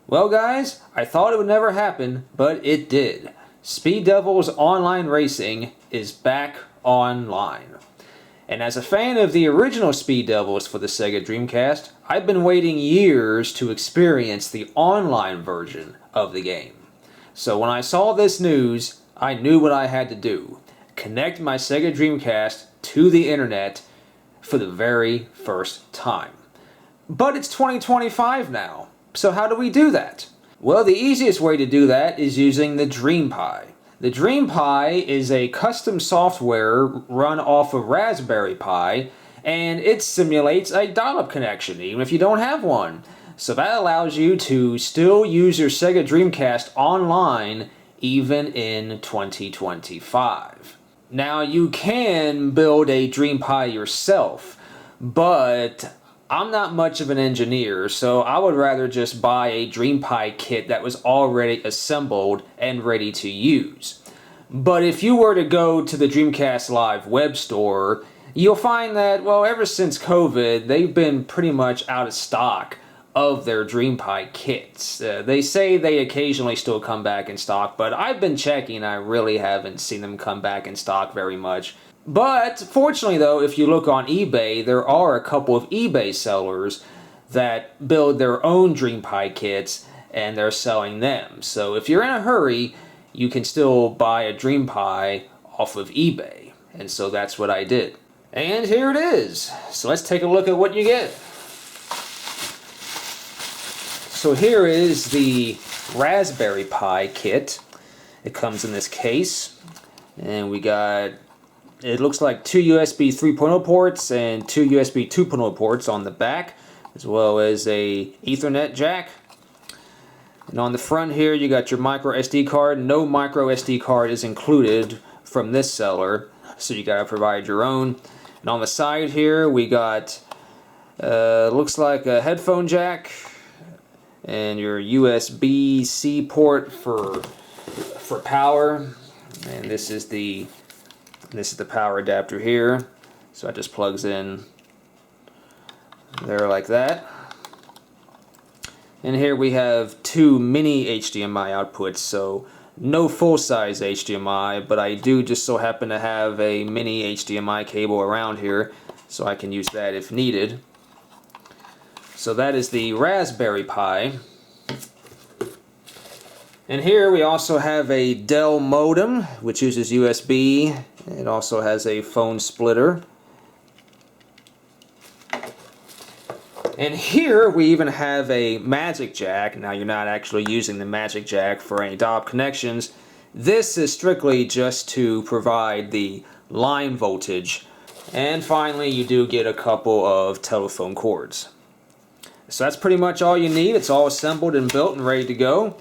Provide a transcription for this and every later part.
Well guys, I thought it would never happen, but it did. Speed Devils Online Racing is back online. And as a fan of the original Speed Devils for the Sega Dreamcast, I've been waiting years to experience the online version of the game. So when I saw this news, I knew what I had to do. Connect my Sega Dreamcast to the internet for the very first time. But it's 2025 now. So how do we do that? Well, the easiest way to do that is using the DreamPi. The DreamPi is a custom software run off of Raspberry Pi, and it simulates a dial-up connection, even if you don't have one. So that allows you to still use your Sega Dreamcast online, even in 2025. Now, you can build a DreamPi yourself, but I'm not much of an engineer, so I would rather just buy a DreamPi kit that was already assembled and ready to use. But if you were to go to the Dreamcast Live web store, you'll find that, well, ever since COVID, they've been pretty much out of stock of their DreamPi kits. They say they occasionally still come back in stock, but I've been checking, I really haven't seen them come back in stock very much. But fortunately though, if you look on eBay, there are a couple of eBay sellers that build their own DreamPi kits and they're selling them. So if you're in a hurry, you can still buy a DreamPi off of eBay. And so that's what I did. And here it is. So let's take a look at what you get. So here is the Raspberry Pi kit. It comes in this case. And we got, it looks like 2 USB 3.0 ports and 2 USB 2.0 ports on the back, as well as a Ethernet jack. And on the front here you got your micro SD card. No micro SD card is included from this seller, so you gotta provide your own. And on the side here we got looks like a headphone jack and your USB-C port for power. And this is the power adapter here, so it just plugs in there like that. And here we have 2 mini HDMI outputs, so no full-size HDMI, but I do just so happen to have a mini HDMI cable around here, so I can use that if needed. So that is the Raspberry Pi. And here we also have a Dell modem, which uses USB. It also has a phone splitter. And here we even have a Magic Jack. Now you're not actually using the Magic Jack for any dial-up connections. This is strictly just to provide the line voltage. And finally you do get a couple of telephone cords. So that's pretty much all you need. It's all assembled and built and ready to go.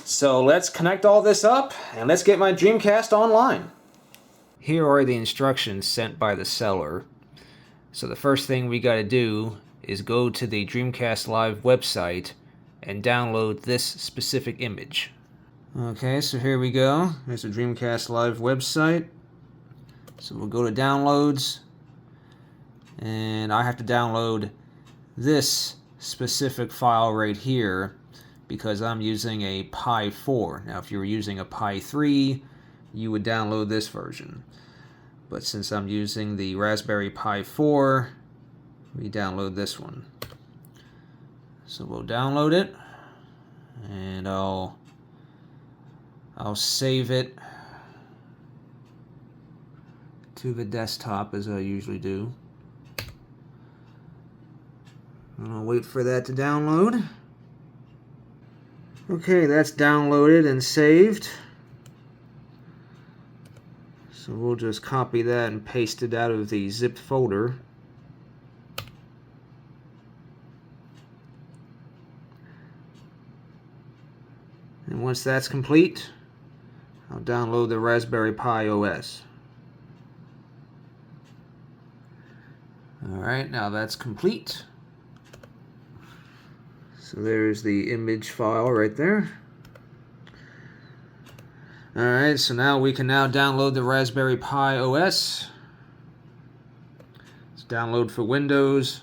So let's connect all this up and let's get my Dreamcast online. Here are the instructions sent by the seller. So the first thing we got to do is go to the Dreamcast Live website and download this specific image. Okay, so here we go. There's the Dreamcast Live website. So we'll go to downloads, and I have to download this specific file right here because I'm using a Pi 4. Now if you were using a Pi 3, you would download this version. But since I'm using the Raspberry Pi 4, we download this one. So we'll download it, and I'll save it to the desktop as I usually do. And I'll wait for that to download. Okay, that's downloaded and saved. So we'll just copy that and paste it out of the zipped folder. And once that's complete, I'll download the Raspberry Pi OS. Alright, now that's complete. So there's the image file right there. Alright, so now we can now download the Raspberry Pi OS. Let's download for Windows.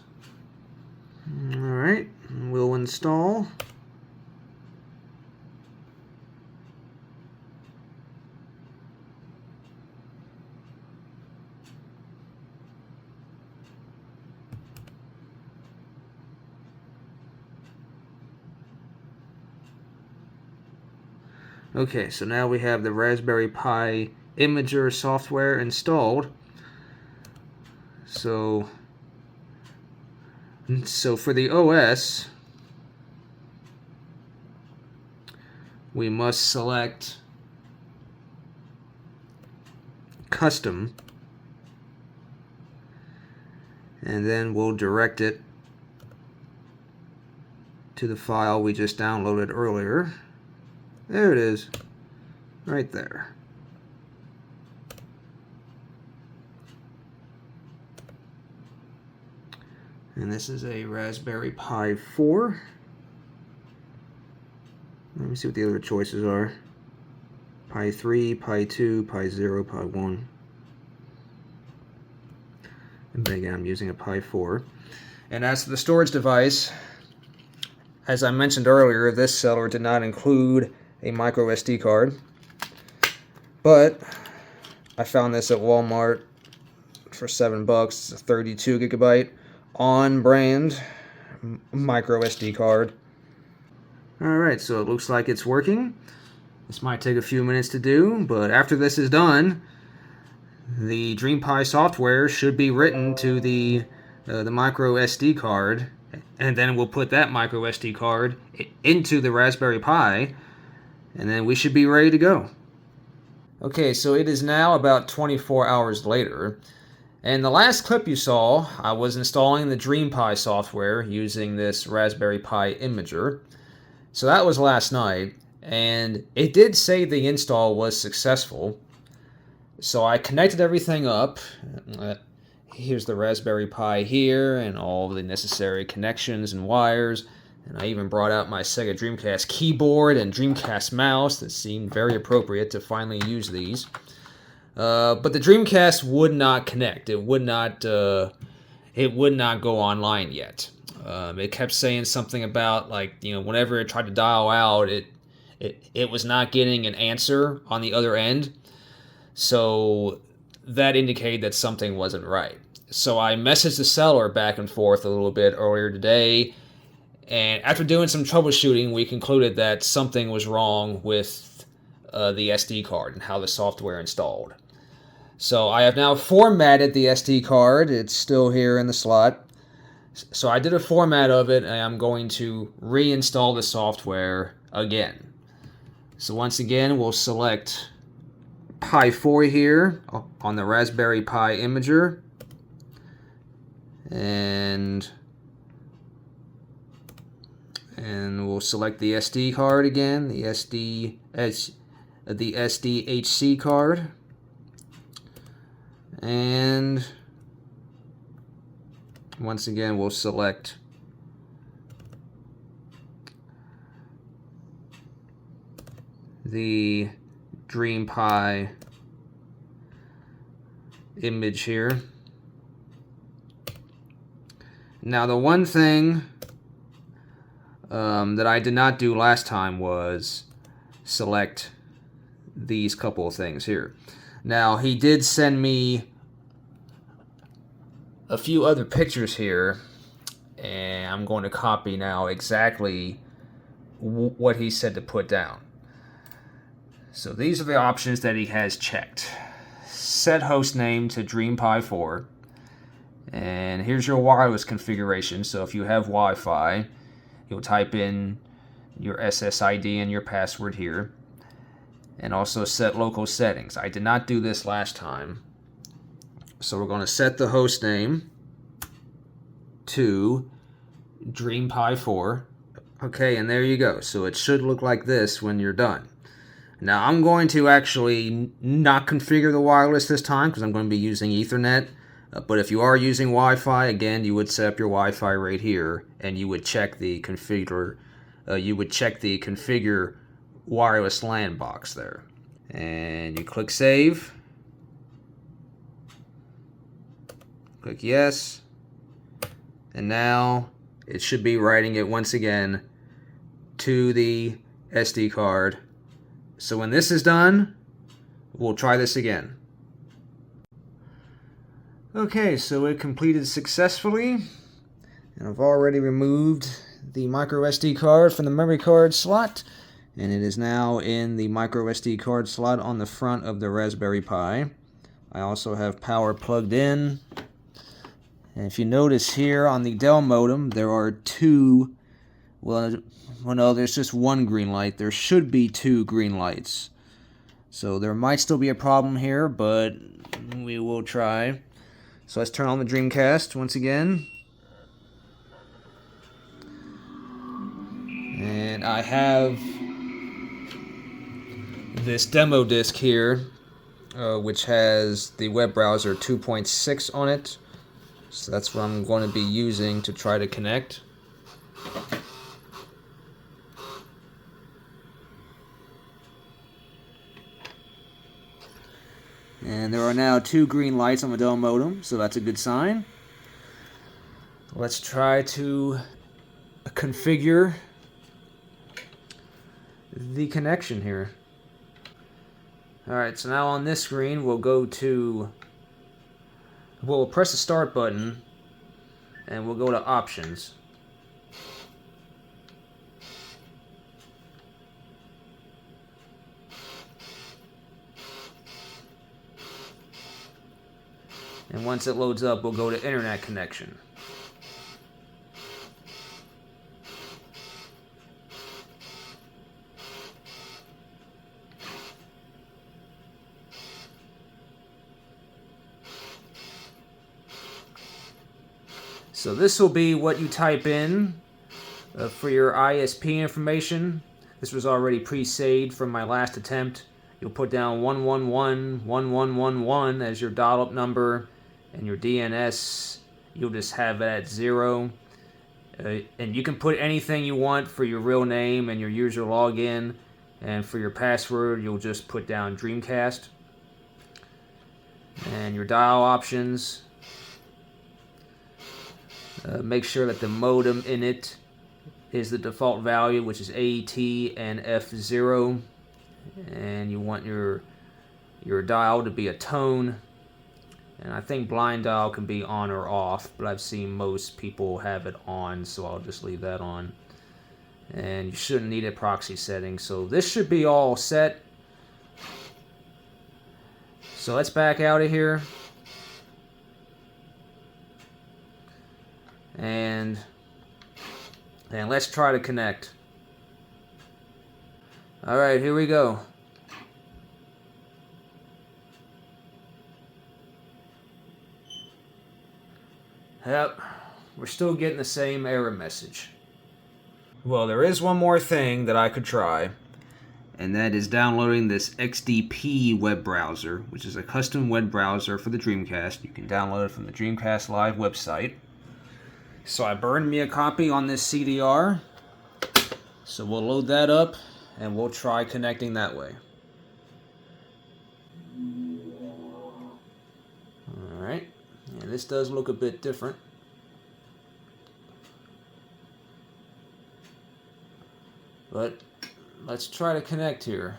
Alright, we'll install. Okay, so now we have the Raspberry Pi Imager software installed. So for the OS, we must select Custom, and then we'll direct it to the file we just downloaded earlier. There it is, right there. And this is a Raspberry Pi 4. Let me see what the other choices are. Pi 3, Pi 2, Pi 0, Pi 1. And then again, I'm using a Pi 4. And as for the storage device, as I mentioned earlier, this seller did not include a micro SD card. But I found this at Walmart for $7. It's a 32 gigabyte on-brand micro SD card. Alright, so it looks like it's working. This might take a few minutes to do, but after this is done, the DreamPi software should be written to the micro SD card, and then we'll put that micro SD card into the Raspberry Pi, and then we should be ready to go. Okay, so it is now about 24 hours later, and the last clip you saw, I was installing the DreamPi software using this Raspberry Pi Imager. So that was last night, and it did say the install was successful. So I connected everything up. Here's the Raspberry Pi here, and all the necessary connections and wires. And I even brought out my Sega Dreamcast keyboard and Dreamcast mouse that seemed very appropriate to finally use these. But the Dreamcast would not connect. It would not go online yet. It kept saying something about, like, whenever it tried to dial out, it was not getting an answer on the other end. So that indicated that something wasn't right. So I messaged the seller back and forth a little bit earlier today, and after doing some troubleshooting, we concluded that something was wrong with the SD card and how the software installed. So I have now formatted the SD card. It's still here in the slot. So I did a format of it, and I'm going to reinstall the software again. So once again, we'll select Pi 4 here on the Raspberry Pi Imager. And we'll select the SD card again, the SDHC card. And once again, we'll select the DreamPi image here. Now, the one thing that I did not do last time was select these couple of things here. Now, he did send me a few other pictures here, and I'm going to copy now exactly what he said to put down. So these are the options that he has checked. Set host name to DreamPi 4. And here's your wireless configuration. So if you have Wi-Fi, you'll type in your SSID and your password here. And also set local settings. I did not do this last time. So we're going to set the host name to DreamPi 4. Okay, and there you go. So it should look like this when you're done. Now I'm going to actually not configure the wireless this time because I'm going to be using Ethernet. But if you are using Wi-Fi, again, you would set up your Wi-Fi right here, and you would check the configure. Configure wireless LAN box there, and you click save. Click yes, and now it should be writing it once again to the SD card. So when this is done, we'll try this again. Okay, so it completed successfully, and I've already removed the micro SD card from the memory card slot, And it is now in the micro SD card slot on the front of the Raspberry Pi. I also have power plugged in. And if you notice here on the Dell modem, there are two, well no, there's just one green light. There should be two green lights. So there might still be a problem here, but we will try. So let's turn on the Dreamcast once again. And I have this demo disc here, which has the web browser 2.6 on it. So that's what I'm going to be using to try to connect. And there are now two green lights on the Dell modem, so that's a good sign. Let's try to configure the connection here. Alright, so now on this screen we'll press the start button and we'll go to options. And once it loads up, we'll go to internet connection. So this will be what you type in for your ISP information. This was already pre-saved from my last attempt. You'll put down 111-1111 as your dial-up number, and your DNS, you'll just have it at 0. And you can put anything you want for your real name and your user login, and for your password, you'll just put down Dreamcast. And your dial options. Make sure that the modem in it is the default value, which is AT and F0. And you want your dial to be a tone. And I think blind dial can be on or off, but I've seen most people have it on, so I'll just leave that on. And you shouldn't need a proxy setting, so this should be all set. So let's back out of here. And let's try to connect. Alright, here we go. Yep, we're still getting the same error message. Well, there is one more thing that I could try, and that is downloading this XDP web browser, which is a custom web browser for the Dreamcast. You can download it from the Dreamcast Live website. So I burned me a copy on this CDR, so we'll load that up, and we'll try connecting that way. Alright. Yeah, this does look a bit different. But let's try to connect here.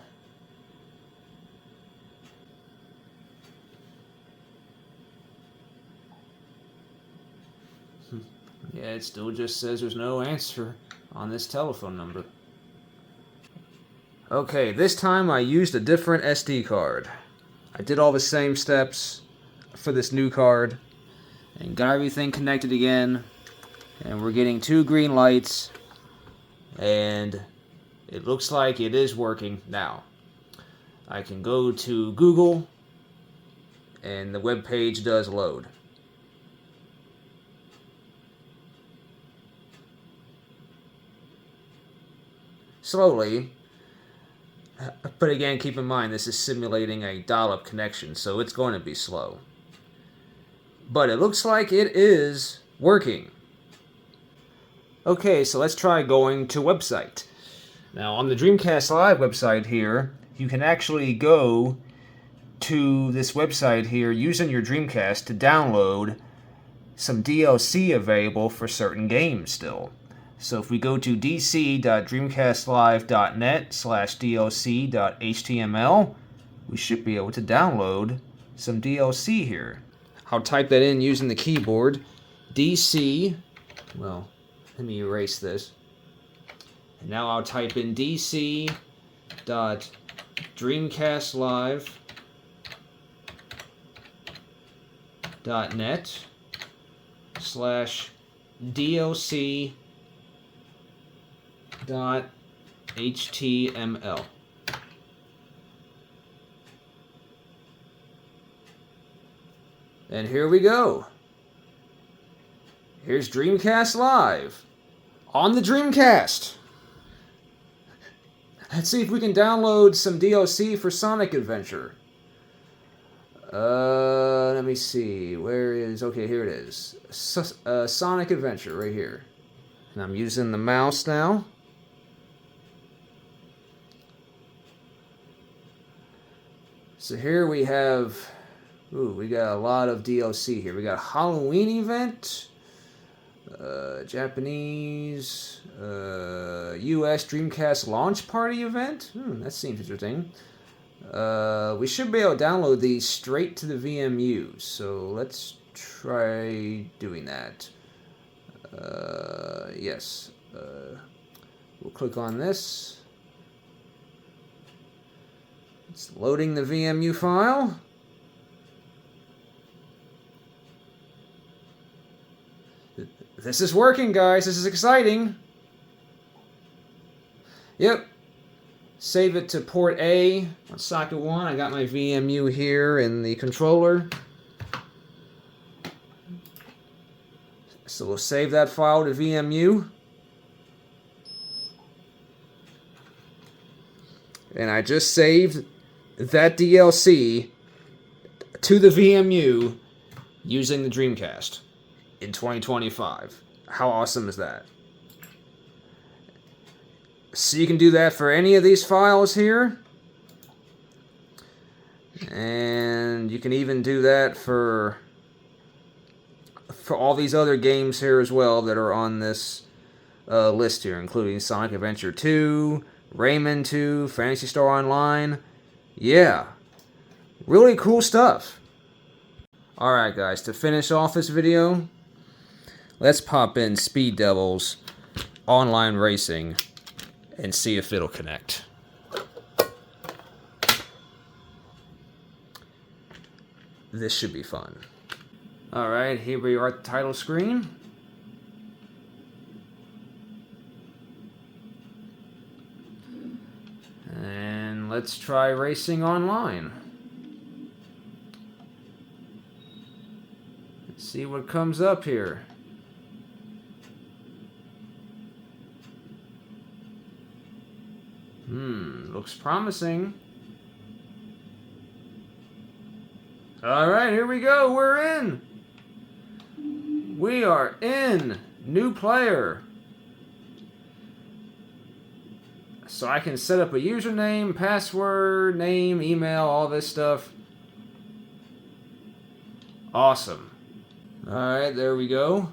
Yeah, it still just says there's no answer on this telephone number. Okay, this time I used a different SD card. I did all the same steps for this new card and got everything connected again, and we're getting two green lights, and it looks like it is working now. I can go to Google and the web page does load. Slowly, but again, keep in mind this is simulating a dial-up connection, so it's going to be slow. But it looks like it is working. Okay, so let's try going to website. Now, on the Dreamcast Live website here, you can actually go to this website here using your Dreamcast to download some DLC available for certain games still. So if we go to dc.dreamcastlive.net/dlc.html, we should be able to download some DLC here. I'll type that in using the keyboard. DC, well, let me erase this. And now I'll type in DC dot dreamcastlive.net / DLC .html. And here we go. Here's Dreamcast Live on the Dreamcast. Let's see if we can download some DLC for Sonic Adventure. Let me see. Where is... Okay, here it is. Sonic Adventure, right here. And I'm using the mouse now. So here we have... Ooh, we got a lot of DLC here. We got Halloween event, Japanese, US Dreamcast launch party event. That seems interesting. We should be able to download these straight to the VMU. So let's try doing that. Yes. We'll click on this. It's loading the VMU file. This is working, guys. This is exciting. Yep. Save it to port A on socket 1. I got my VMU here in the controller. So we'll save that file to VMU. And I just saved that DLC to the VMU using the Dreamcast in 2025. How awesome is that? So you can do that for any of these files here. And you can even do that for all these other games here as well that are on this list here, including Sonic Adventure 2, Rayman 2, Phantasy Star Online. Yeah, really cool stuff. Alright guys, to finish off this video, let's pop in Speed Devils Online Racing and see if it'll connect. This should be fun. Alright, here we are at the title screen. And let's try racing online. Let's see what comes up here. Looks promising. Alright, here we go. We're in. We are in. New player. So I can set up a username, password, name, email, all this stuff. Awesome. Alright, there we go.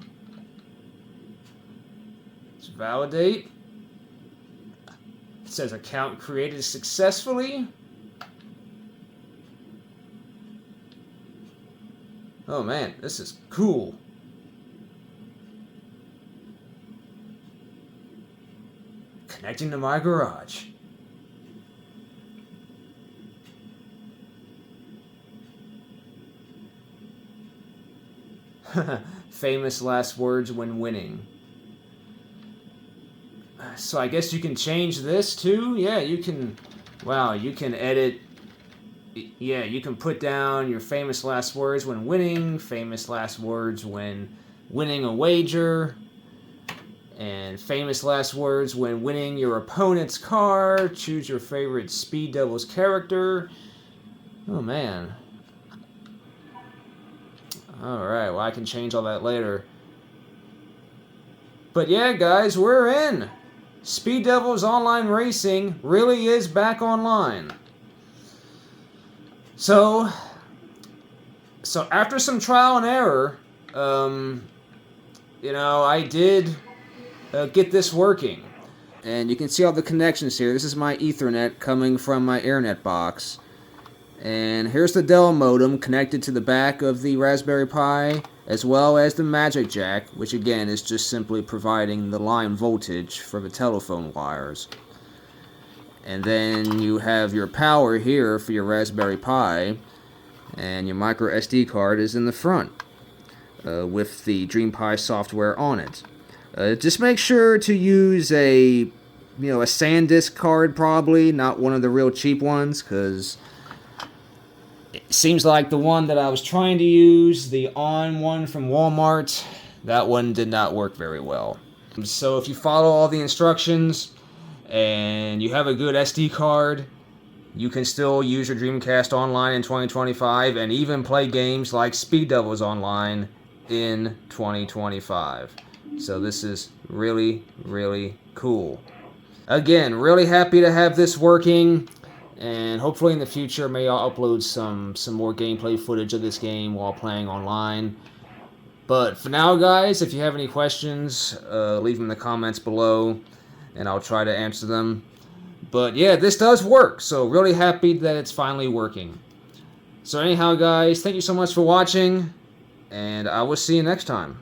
Let's validate. It says account created successfully. Oh man, this is cool. Connecting to my garage. Famous last words when winning. So I guess you can change this too? Yeah, you can... Wow, you can edit... Yeah, you can put down your famous last words when winning, famous last words when winning a wager, and famous last words when winning your opponent's car. Choose your favorite Speed Devils character. Oh, man. Alright, well, I can change all that later. But yeah, guys, we're in! Speed Devils Online Racing really is back online. So after some trial and error, you know, I did get this working. And you can see all the connections here. This is my Ethernet coming from my Ethernet box. And here's the Dell modem connected to the back of the Raspberry Pi, as well as the Magic Jack, which again is just simply providing the line voltage for the telephone wires. And then you have your power here for your Raspberry Pi, and your micro SD card is in the front with the DreamPi software on it. Just make sure to use a SanDisk card, probably not one of the real cheap ones, because it seems like the one that I was trying to use, the On one from Walmart, that one did not work very well. So if you follow all the instructions and you have a good SD card, you can still use your Dreamcast online in 2025 and even play games like Speed Devils Online in 2025. So this is really, really cool. Again, really happy to have this working, and hopefully in the future may I'll upload some more gameplay footage of this game while playing online. But for now, guys, if you have any questions, leave them in the comments below, and I'll try to answer them. But yeah, this does work, so really happy that it's finally working. So anyhow, guys, thank you so much for watching, and I will see you next time.